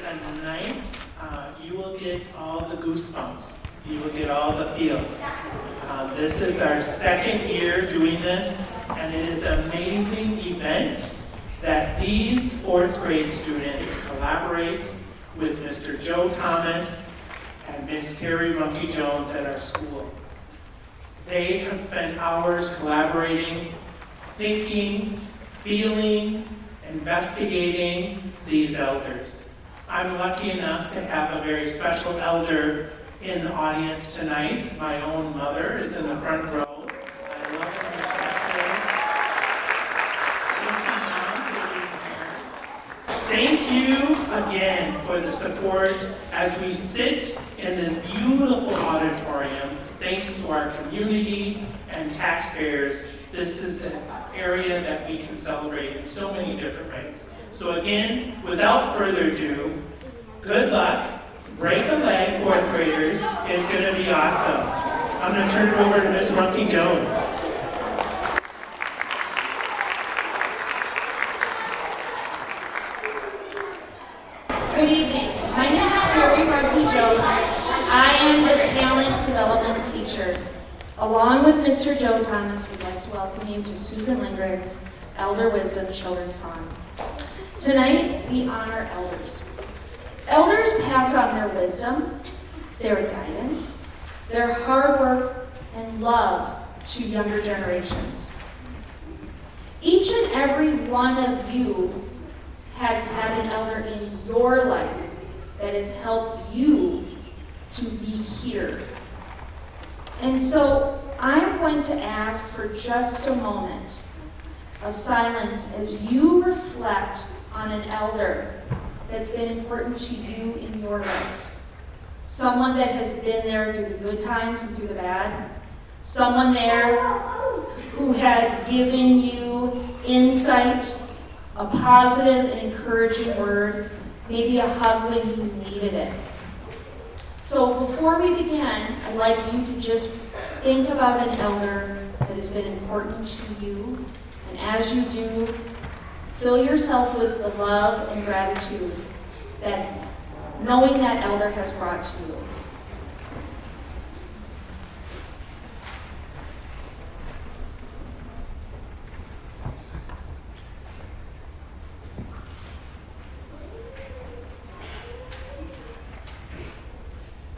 a night you will get all the goosebumps. You will get all the feels. This is our second year doing this, and it is an amazing event that these fourth grade students collaborate with Mr. Joe Thomas and Miss Carrie Monkey Jones at our school. They have spent hours collaborating, thinking, feeling, investigating these elders. I'm lucky enough to have a very special elder in the audience tonight. My own mother is in the front row. I love and respect her. Thank you again for the support as we sit in this beautiful auditorium. Thanks to our community and taxpayers, this is an area that we can celebrate in so many different ways. So again, without further ado, good luck. Break a leg, fourth graders. It's going to be awesome. I'm going to turn it over to Miss Monkey Jones. Good evening. My name is Carrie Monkey Jones. I am the talent development teacher. Along with Mr. Joe Thomas, we'd like to welcome you to Susan Lindgren's Elder Wisdom Children's Song. Tonight, we honor elders. Elders pass on their wisdom, their guidance, their hard work, and love to younger generations. Each and every one of you has had an elder in your life that has helped you to be here. And so I'm going to ask for just a moment of silence as you reflect on an elder that's been important to you in your life. Someone that has been there through the good times and through the bad. Someone there who has given you insight, a positive and encouraging word, maybe a hug when you needed it. So before we begin, I'd like you to just think about an elder that has been important to you. And as you do, fill yourself with the love and gratitude that knowing that elder has brought to you.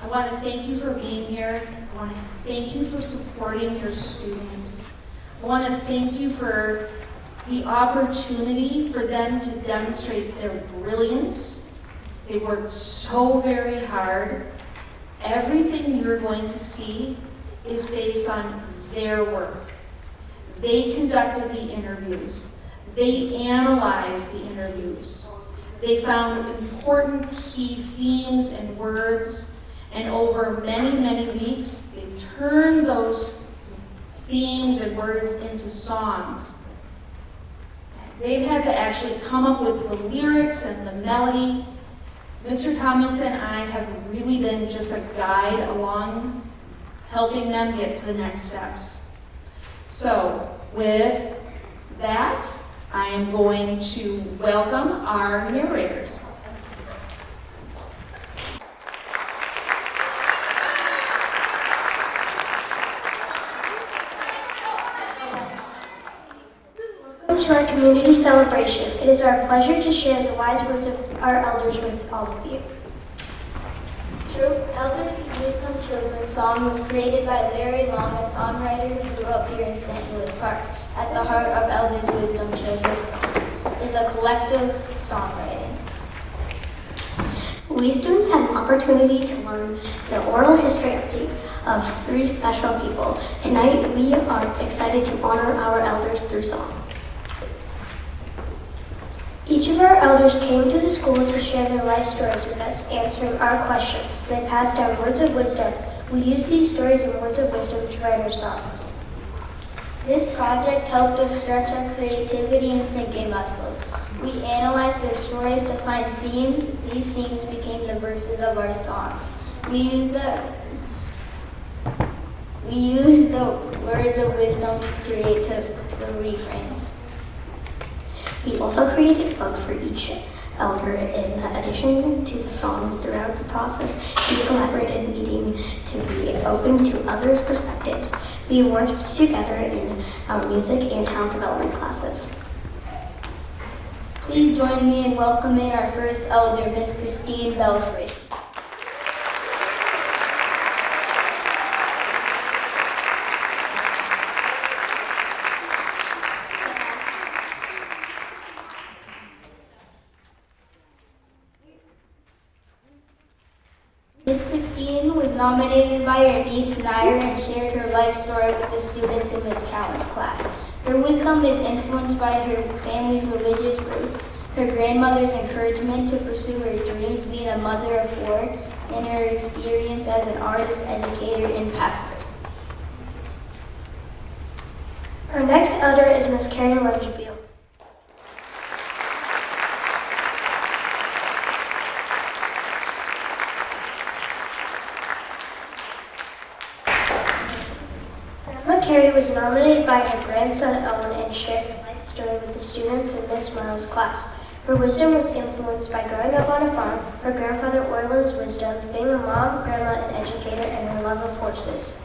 I want to thank you for being here. I want to thank you for supporting your students. I want to thank you for the opportunity for them to demonstrate their brilliance. They worked so very hard. Everything you're going to see is based on their work. They conducted the interviews. They analyzed the interviews. They found important key themes and words, and over many, many weeks, they turned those themes and words into songs. They've had to actually come up with the lyrics and the melody. Mr. Thomas and I have really been just a guide along, helping them get to the next steps. So, with that, I am going to welcome our narrators. To our community celebration. It is our pleasure to share the wise words of our elders with all of you. True Elders Wisdom Children's Song was created by Larry Long, a songwriter who grew up here in St. Louis Park. At the heart of Elders Wisdom Children's Song is a collective songwriting. We students had an opportunity to learn the oral history of three special people. Tonight, we are excited to honor our elders through song. Each of our elders came to the school to share their life stories with us, answering our questions. They passed down words of wisdom. We use these stories and words of wisdom to write our songs. This project helped us stretch our creativity and thinking muscles. We analyzed their stories to find themes. These themes became the verses of our songs. We used the words of wisdom to create the refrains. We also created a book for each elder. In addition to the song, throughout the process, we collaborated, needing to be open to others' perspectives. We worked together in our music and talent development classes. Please join me in welcoming our first elder, Miss Christine Belfry. Miss Christine was nominated by her niece Nair and shared her life story with the students in Miss Cowan's class. Her wisdom is influenced by her family's religious roots, her grandmother's encouragement to pursue her dreams being a mother of four, and her experience as an artist, educator, and pastor. Our next elder is Miss Carrie Lungebeel. Carrie was nominated by her grandson Owen and shared her life story with the students in Miss Morrow's class. Her wisdom was influenced by growing up on a farm, her grandfather Orland's wisdom, being a mom, grandma, and educator, and her love of horses.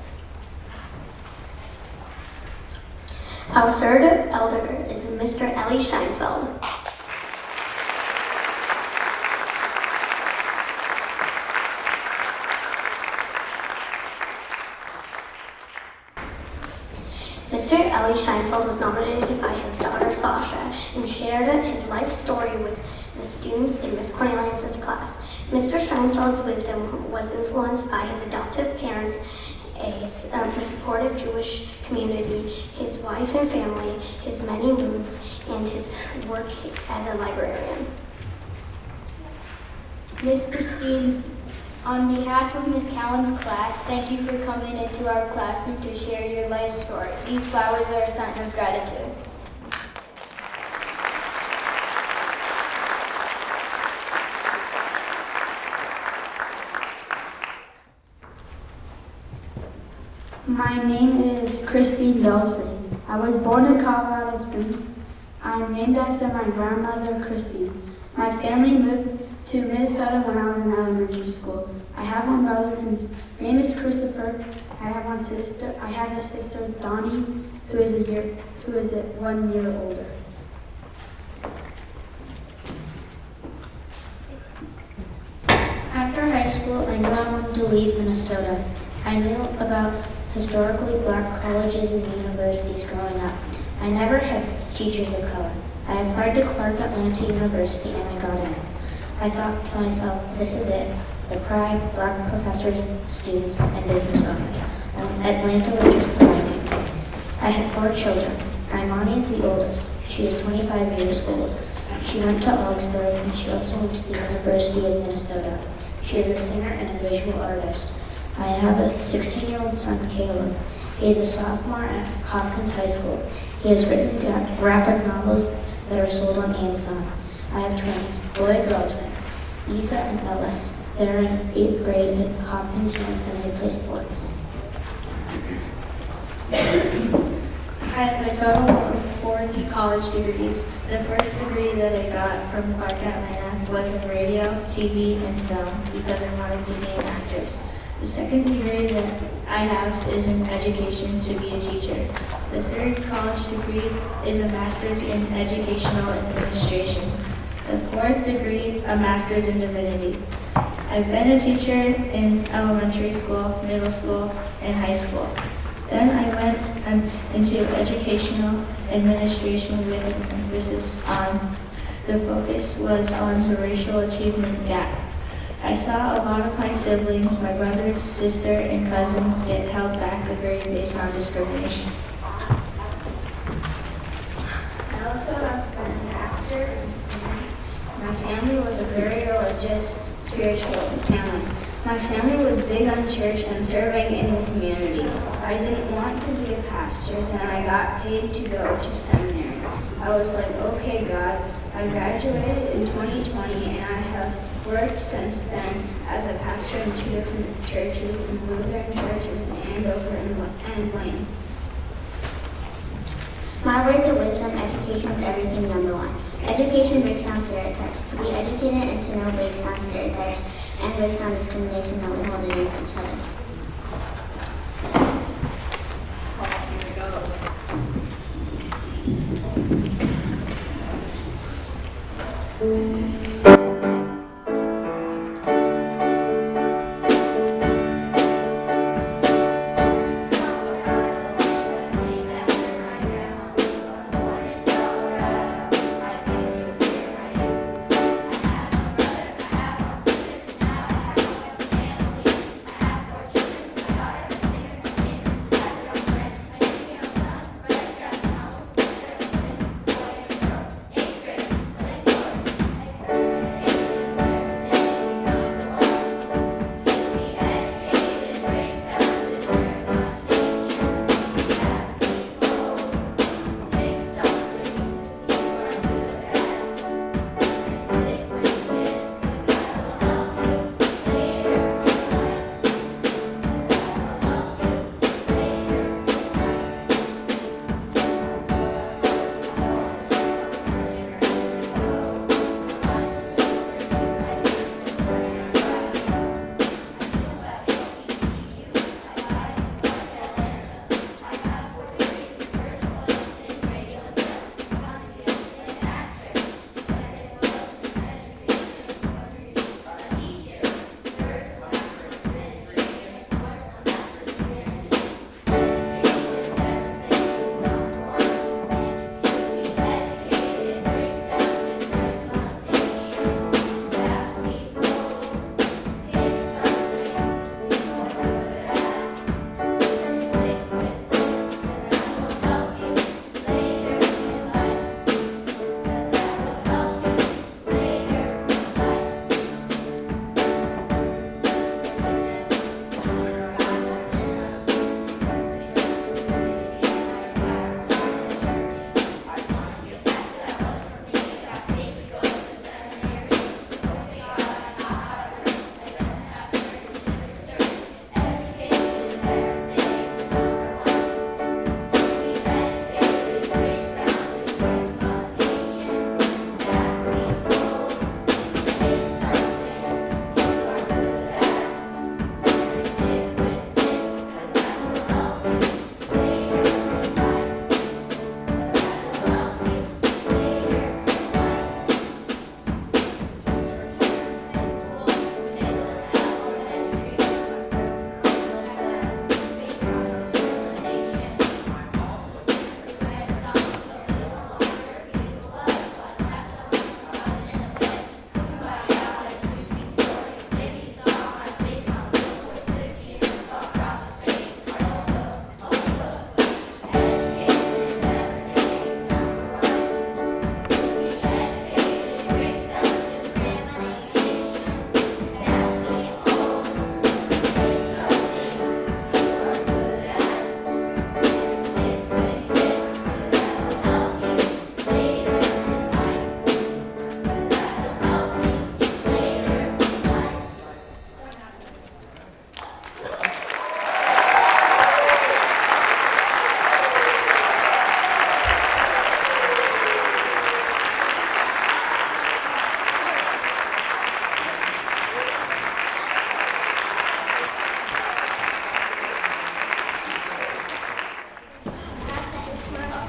Our third elder is Mr. Ellie Scheinfeld. Mr. Ellie Scheinfeld was nominated by his daughter Sasha and shared his life story with the students in Miss Cornelius' class. Mr. Scheinfeld's wisdom was influenced by his adoptive parents, a supportive Jewish community, his wife and family, his many moves, and his work as a librarian. Miss Christine, on behalf of Miss Cowan's class, thank you for coming into our classroom to share your life story. These flowers are a sign of gratitude. My name is Christine Belfry. I was born in Colorado Springs. I am named after my grandmother, Christine. My family moved to Minnesota when I was in elementary school. I have one brother, his name is Christopher. I have a sister, Donnie, who is 1 year older. After high school, I knew I wanted to leave Minnesota. I knew about historically black colleges and universities growing up. I never had teachers of color. I applied to Clark Atlanta University and I got in. I thought to myself, this is it. The pride, black professors, students, and business owners. Atlanta was just thriving. I had 4 children. Imani is the oldest. She is 25 years old. She went to Augsburg and she also went to the University of Minnesota. She is a singer and a visual artist. I have a 16-year-old son, Caleb. He is a sophomore at Hopkins High School. He has written graphic novels that are sold on Amazon. I have twins, boy-girl twins, Isa and Ellis. They're in 8th grade at Hopkins North and they play sports. I have a total of 4 college degrees. The first degree that I got from Clark Atlanta was in radio, TV, and film because I wanted to be an actress. The second degree that I have is in education to be a teacher. The third college degree is a master's in educational administration. The fourth degree, a master's in divinity. I've been a teacher in elementary school, middle school, and high school. Then I went into educational administration with an emphasis on, the focus was on the racial achievement gap. I saw a lot of my siblings, my brother, sister, and cousins get held back a grade based on discrimination. I also have been an actor and singer. My family was a very religious, spiritual family. My family was big on church and serving in the community. I didn't want to be a pastor, then I got paid to go to seminary. I was like, okay, God. I graduated in 2020 and I have worked since then as a pastor in 2 different churches, in Lutheran churches in Andover and Wayne. My words of wisdom, education is everything, #1. Education breaks down stereotypes. To be educated and to know breaks down stereotypes and breaks down discrimination that we hold against each other. Here it goes.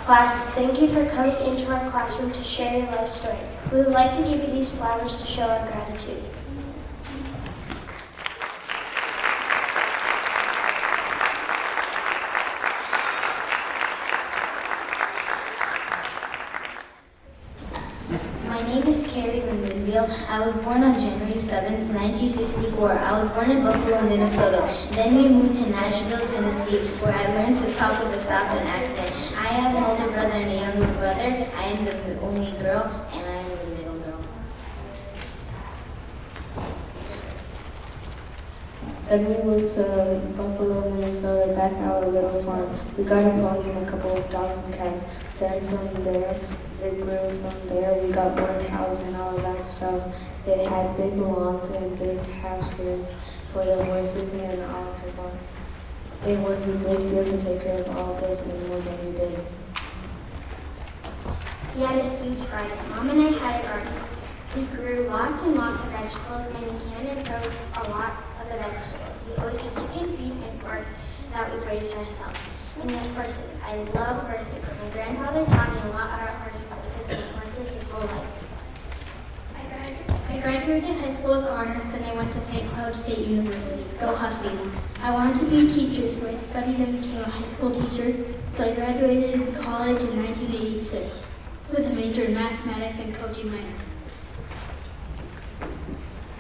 Class, thank you for coming into our classroom to share your life story. We would like to give you these flowers to show our gratitude. My name is Carrie Lindgren. I was born on January 7th, 1964. I was born in Buffalo, Minnesota. Then we moved to Nashville, Tennessee, where I learned to talk with a Southern accent. I have an older brother and a younger brother. I am the only girl, and I am the middle girl. Then we moved to Buffalo, Minnesota, back our little farm. We got a pony and a couple of dogs and cats. Then from there, it grew from there. We got more cows and all of that stuff. It had big lawns and big pastures for the horses and all of the barn. It was a big deal to take care of all of those animals every day. He had a huge garden. Mom and I had a garden. We grew lots and lots of vegetables, and we canned and froze a lot of the vegetables. We always had chicken, beef, and pork that we raised ourselves. And we had horses. I love horses. My grandfather taught me a lot about horses because he had horses his whole life. I graduated high school with honors, and I went to St. Cloud State University. Go Huskies. I wanted to be a teacher, so I studied and became a high school teacher. So I graduated college in 1986 with a major in mathematics and coaching minor.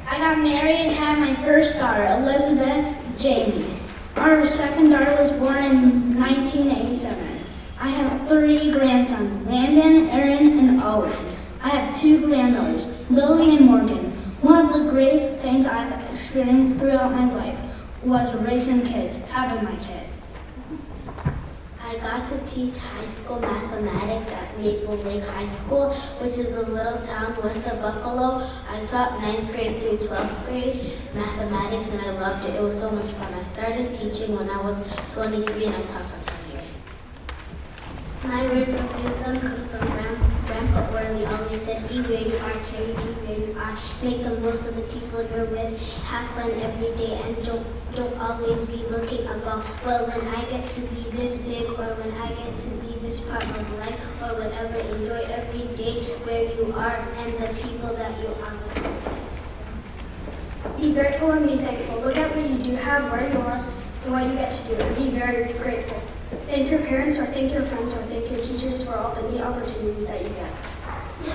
I got married and had my first daughter, Elizabeth Jamie. Our second daughter was born in 1987. I have 3 grandsons, Landon, Aaron, and Owen. I have 2 granddaughters, Lily and Morgan. One of the greatest things I've experienced throughout my life was raising kids, having my kids. I got to teach high school mathematics at Maple Lake High School, which is a little town west of Buffalo. I taught 9th grade through 12th grade mathematics, and I loved it. It was so much fun. I started teaching when I was 23, and I taught for 10 years. My words of wisdom come from Grandpa Orley always said, be where you are, Carrie, be where you are. Make the most of the people you're with. Have fun every day, and don't always be looking about, well, when I get to be this big, or when I get to be this part of my life, or whatever. Enjoy every day where you are and the people that you are with. Be grateful and be thankful. Look at what you do have, where you are, and what you get to do, and be very grateful. Thank your parents, or thank your friends, or thank your teachers for all the neat opportunities that you get. I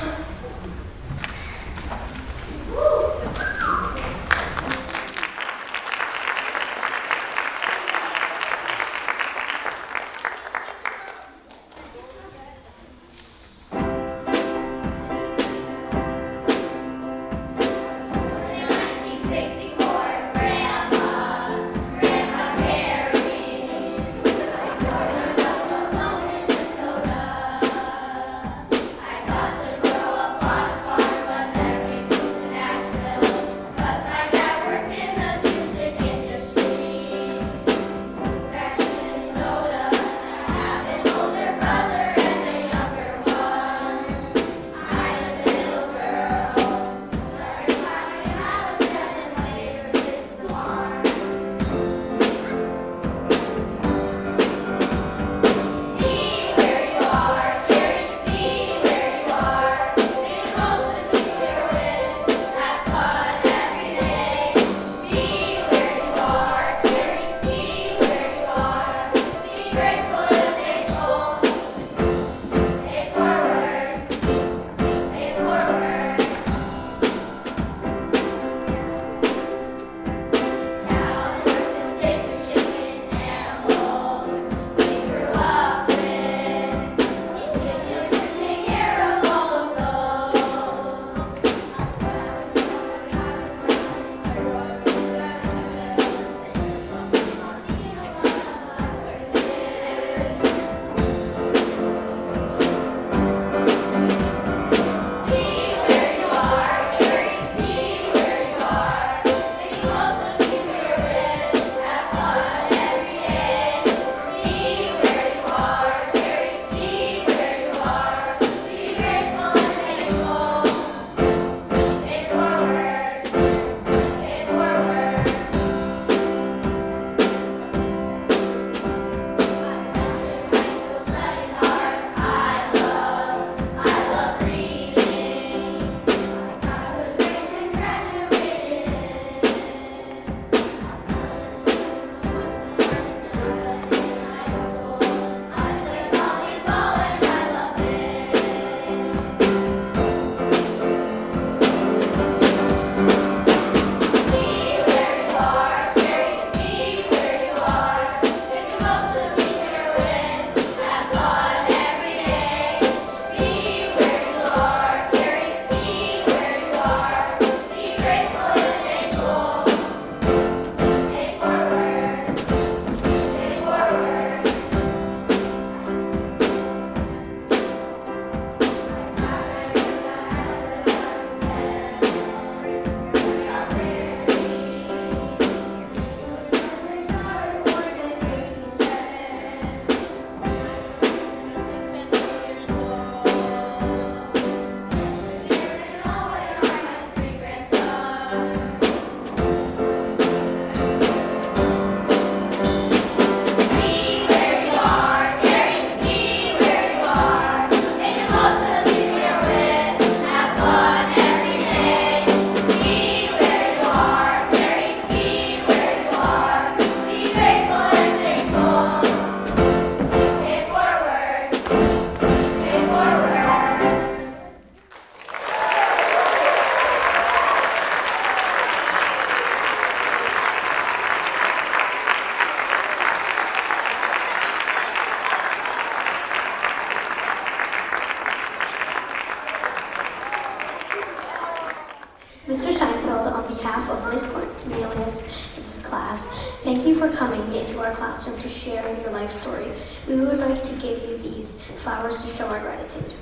behalf of Miss Cornelius' class, thank you for coming into our classroom to share your life story. We would like to give you these flowers to show our gratitude.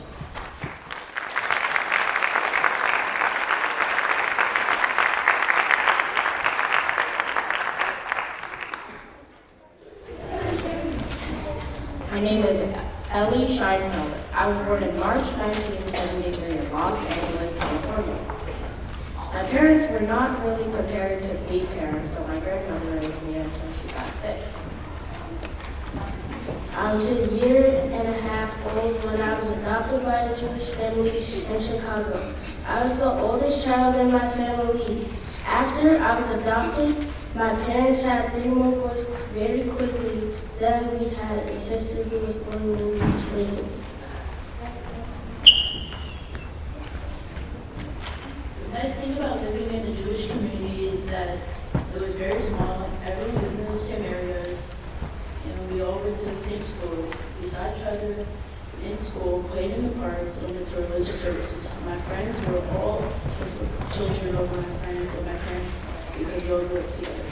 My name is Ellie Scheinfeld. I was born in March 1973 in Los Angeles, California. My parents were not really prepared to be parents, so my grandmother raised me until she got sick. I was a year and a half old when I was adopted by a Jewish family in Chicago. I was the oldest child in my family. After I was adopted, my parents had 3 more boys very quickly. Then we had a sister who was born many years later. The nice thing about living in a Jewish community is that it was very small. Everyone lived in the same areas, and we all went to the same schools. We saw each other in school, played in the parks, and went to religious services. My friends were all the children of my friends and my parents because we all grew up together.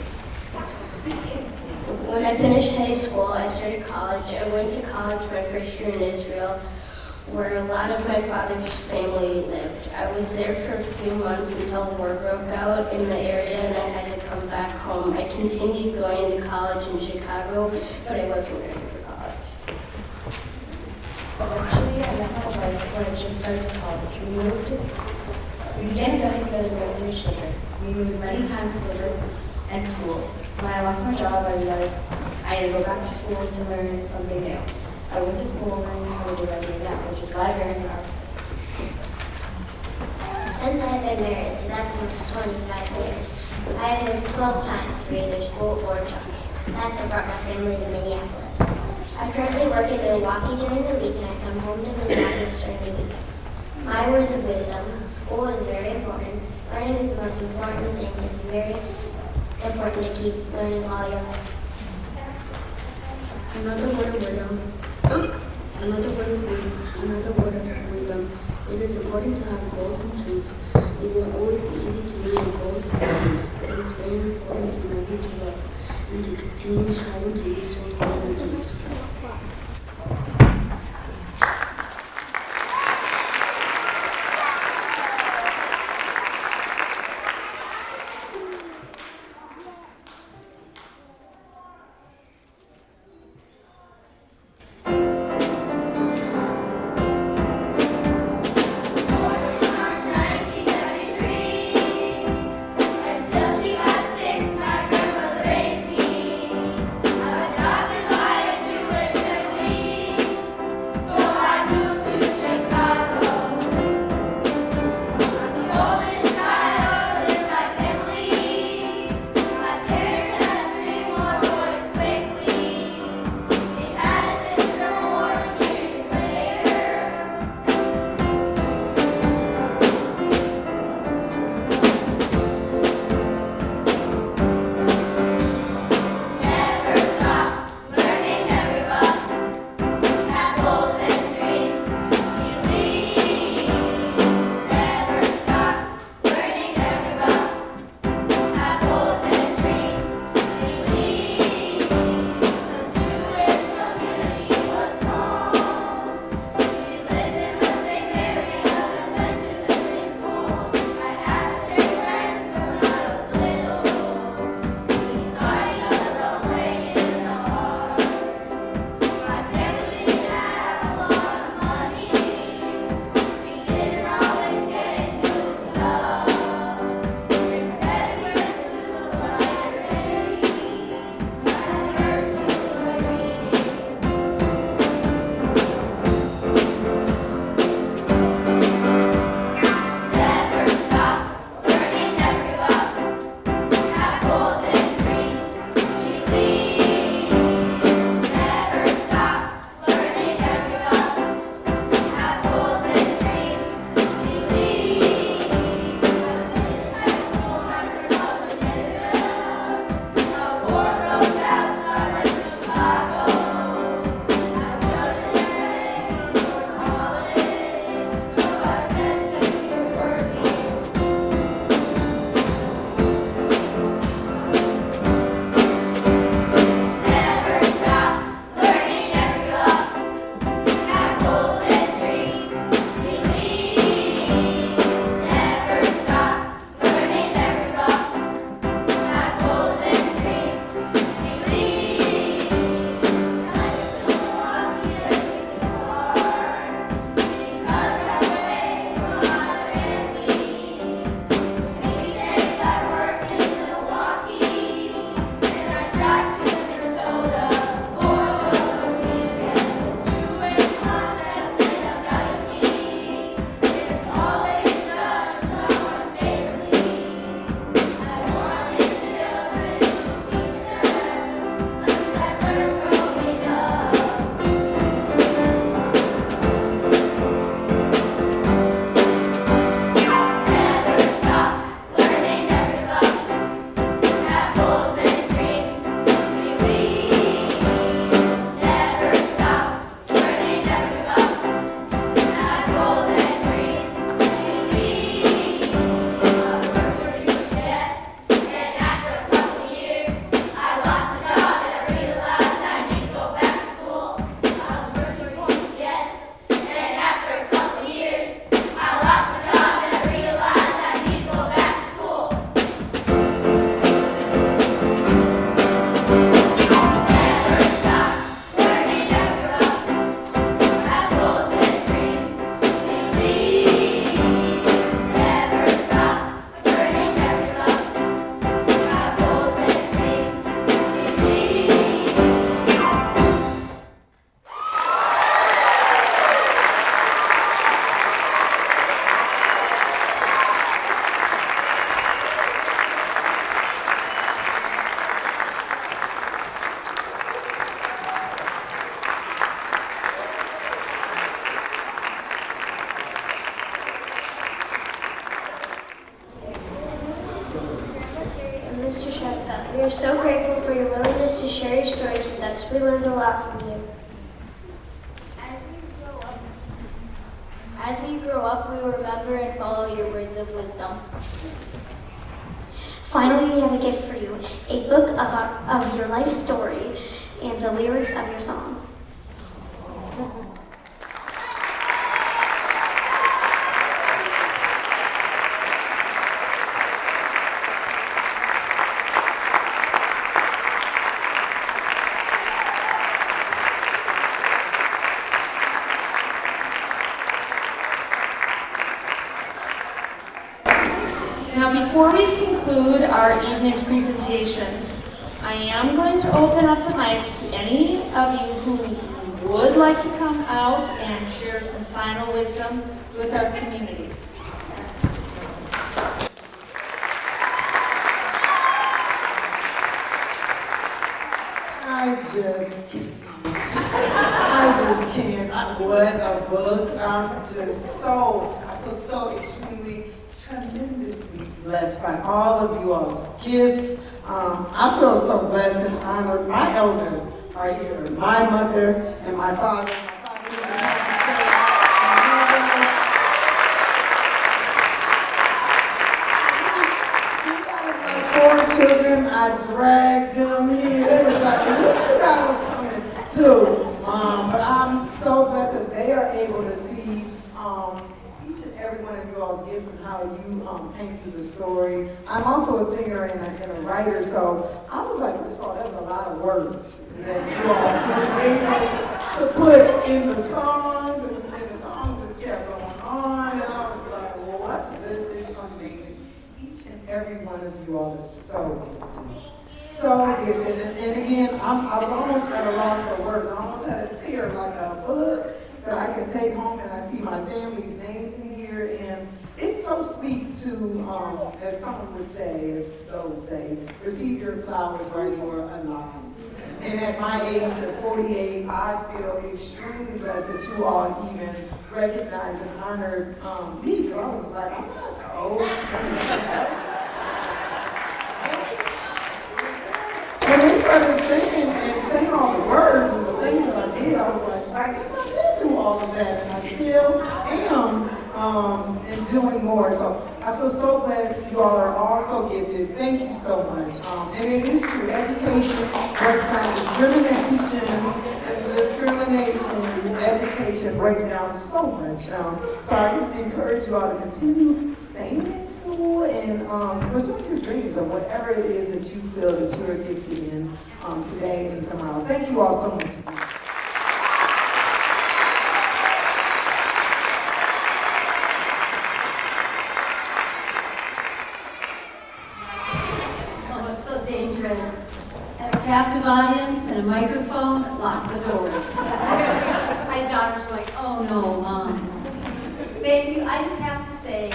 When I finished high school, I started college. I went to college my first year in Israel, where a lot of my father's family lived. I was there for a few months until the war broke out in the area and I had to come back home. I continued going to college in Chicago, but I wasn't ready for college. Actually, I met my wife when I just started college. We began getting together when we were children. We moved many times to live and school. When I lost my job, I realized I had to go back to school to learn something new. I went to school learning how to do what I do now, which is librarian and archivist. Since I have been married, so that's almost 25 years, I have lived 12 times for either school or jobs. That's what brought my family to Minneapolis. I currently work in Milwaukee during the week and I come home to Minneapolis during the weekends. My words of wisdom: school is very important. Learning is the most important thing. It's very important to keep learning all your life. Another word of wisdom. It is important to have goals and dreams. It will always be easy to meet your goals and dreams, but it is very important to never give up and to continue striving to reach those goals and dreams. Until she got sick, my grandmother raised me. I was adopted by a Jewish family Mr. Shepka. We are so grateful for your willingness to share your stories with us. We learned a lot from you. As we grow up, we will remember and follow your words of wisdom. Finally, we have a gift for you, a book of your life story and the lyrics of your song. Now, before we conclude our evening's presentations, I am going to open up the mic to any of you who would like to come out and share some final wisdom with our community. I just can't. What a book. I feel so extremely, tremendously blessed by all of you all's gifts. I feel so blessed and honored. My elders are here. My mother and my father. Four children, I dragged them here. They was like, what you guys coming to, Mom? But I'm so blessed that they are able to see each and every one of you all's gifts and how you painted the story. I'm also a singer and a writer, so I was like, first of all, that was a lot of words that you all were able to put in the songs, and the songs just kept going on, and I was like, well, what? This is amazing. Each and every one of you all is so gifted. So gifted. And again, I was almost at a loss for words. I almost had a tear, like a book that I can take home, and I see my family's names in here. And it's so sweet to, as someone would say, as those say, receive your flowers while you're alive. And at my age of 48, I feel extremely blessed that you all even recognize and honor me. Because I was just like, I'm not old. When they started singing and saying all the words and the things that I did, I was like, I guess I did do all of that, and I still am and doing more. So I feel so blessed. You all are all so gifted. Thank you so much. And it is true. Education breaks down discrimination. Education breaks down so much. So I encourage you all to continue staying in school and pursue your dreams of whatever it is that you feel that you're gifted in today and tomorrow. Thank you all so much. Captive audience and a microphone, lock the doors. My daughter's like, oh no, Mom. Thank you. I just have to say,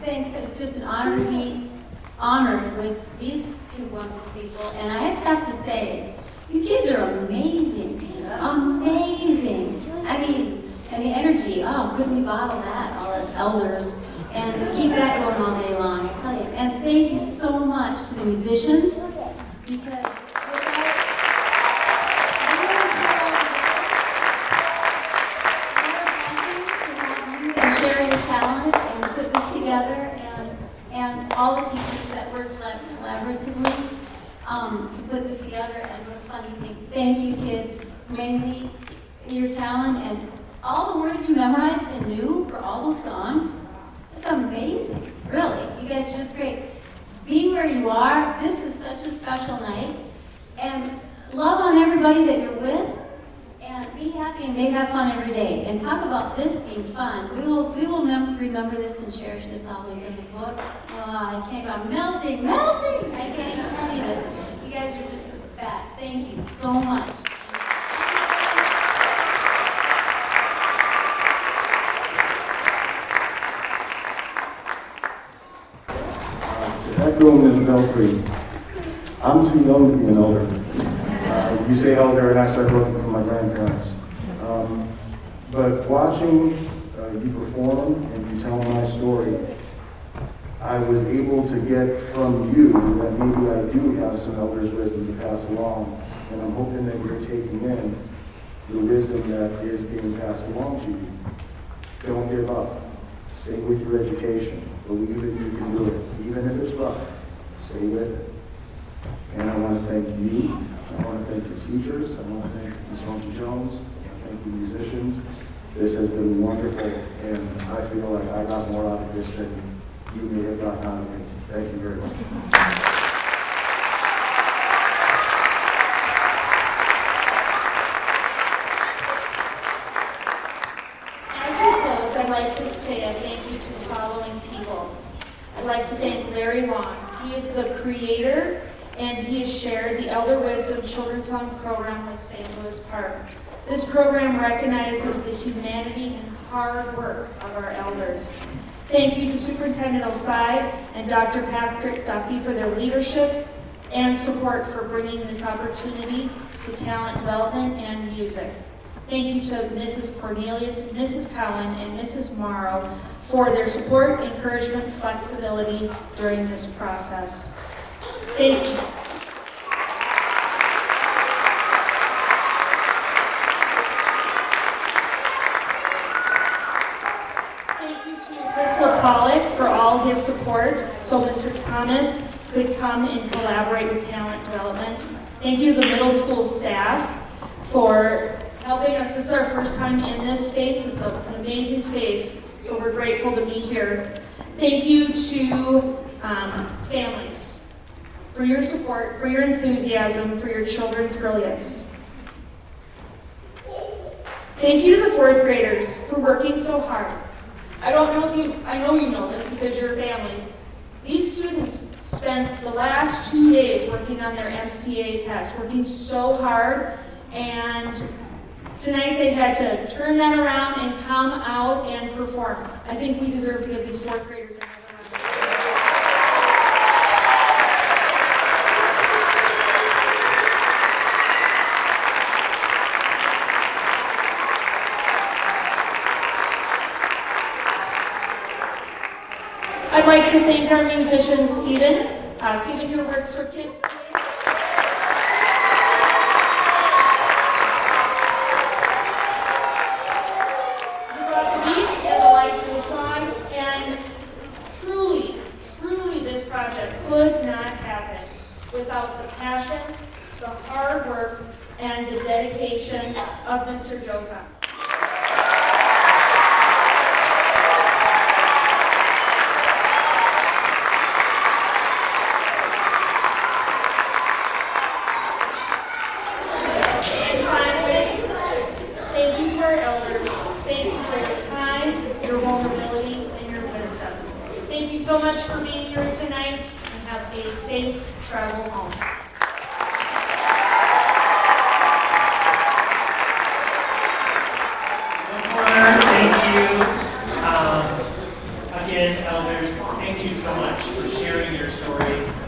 thanks. It's just an honor to be honored with these two wonderful people. And I just have to say, you kids are amazing. Amazing. I mean, and the energy, oh, couldn't we bottle that, all us elders, and keep that going all day long, I tell you. And thank you so much to the musicians, because and all the teachers that worked collaboratively to put this together, and what a funny thing. Thank you, kids. Mainly your talent and all the words you memorized and knew for all those songs. It's amazing, really. You guys are just great. Being where you are, this is such a special night. And love on everybody that you're with. And be happy and have fun every day. And talk about this being fun. We will remember this and cherish this always in the book. Oh, I'm melting. I can't even believe it. You guys are just the best. Thank you so much. To echo Ms. Belfry, I'm too young to be an elder. You say elder, and I started looking for my grandparents. But watching you perform and you tell my story, I was able to get from you that maybe I do have some elder's wisdom to pass along, and I'm hoping that you're taking in the wisdom that is being passed along to you. Don't give up. Stay with your education. Believe that you can do it. Even if it's rough, stay with it. And I want to thank you. I want to thank your teachers. I want to thank Ms. Ronchi Jones. I want to thank the musicians. This has been wonderful, and I feel like I got more out of this than you may have gotten out of me. Thank you very much. As we close, I'd like to say a thank you to the following people. I'd like to thank Larry Long. He is the creator, and he has shared the Elder Wisdom Children's Song program with St. Louis Park. This program recognizes the humanity and hard work of our elders. Thank you to Superintendent Osai and Dr. Patrick Duffy for their leadership and support for bringing this opportunity to talent development and music. Thank you to Mrs. Cornelius, Mrs. Cowan, and Mrs. Morrow for their support, encouragement, and flexibility during this process. Thank you. Pollock for all his support so Mr. Thomas could come and collaborate with talent development. Thank you to the middle school staff for helping us. This is our first time in this space. It's an amazing space, so we're grateful to be here. Thank you to families for your support, for your enthusiasm, for your children's brilliance. Thank you to the fourth graders for working so hard. I know you know this because you're families. These students spent the last 2 days working on their MCA test, working so hard, and tonight they had to turn that around and come out and perform. I think we deserve to give these fourth graders another round. I'd like to thank our musician, Stephen. Stephen here works for Kids Place. You brought the beat and the life to the song, and truly, this project could not happen without the passion, the hard work, and the dedication of Mr. Joseph. Thank you so much for being here tonight, and have a safe travel home. Thank you. Again, elders, thank you so much for sharing your stories.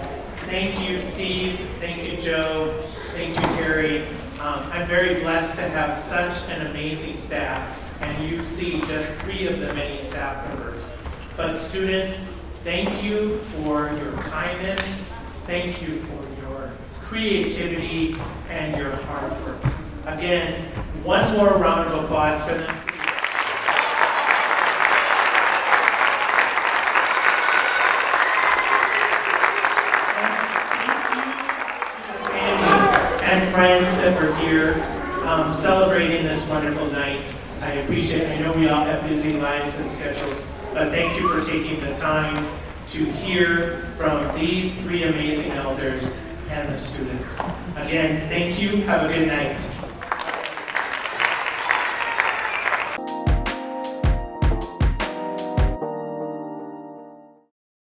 Thank you, Steve. Thank you, Joe. Thank you, Carrie. I'm very blessed to have such an amazing staff, and you see just 3 of the many staff members. But students, thank you for your kindness. Thank you for your creativity and your hard work. Again, one more round of applause for them. And friends that were here celebrating this wonderful night. I appreciate it. I know we all have busy lives and schedules, but thank you for taking the time to hear from these 3 amazing elders and the students. Again, thank you. Have a good night.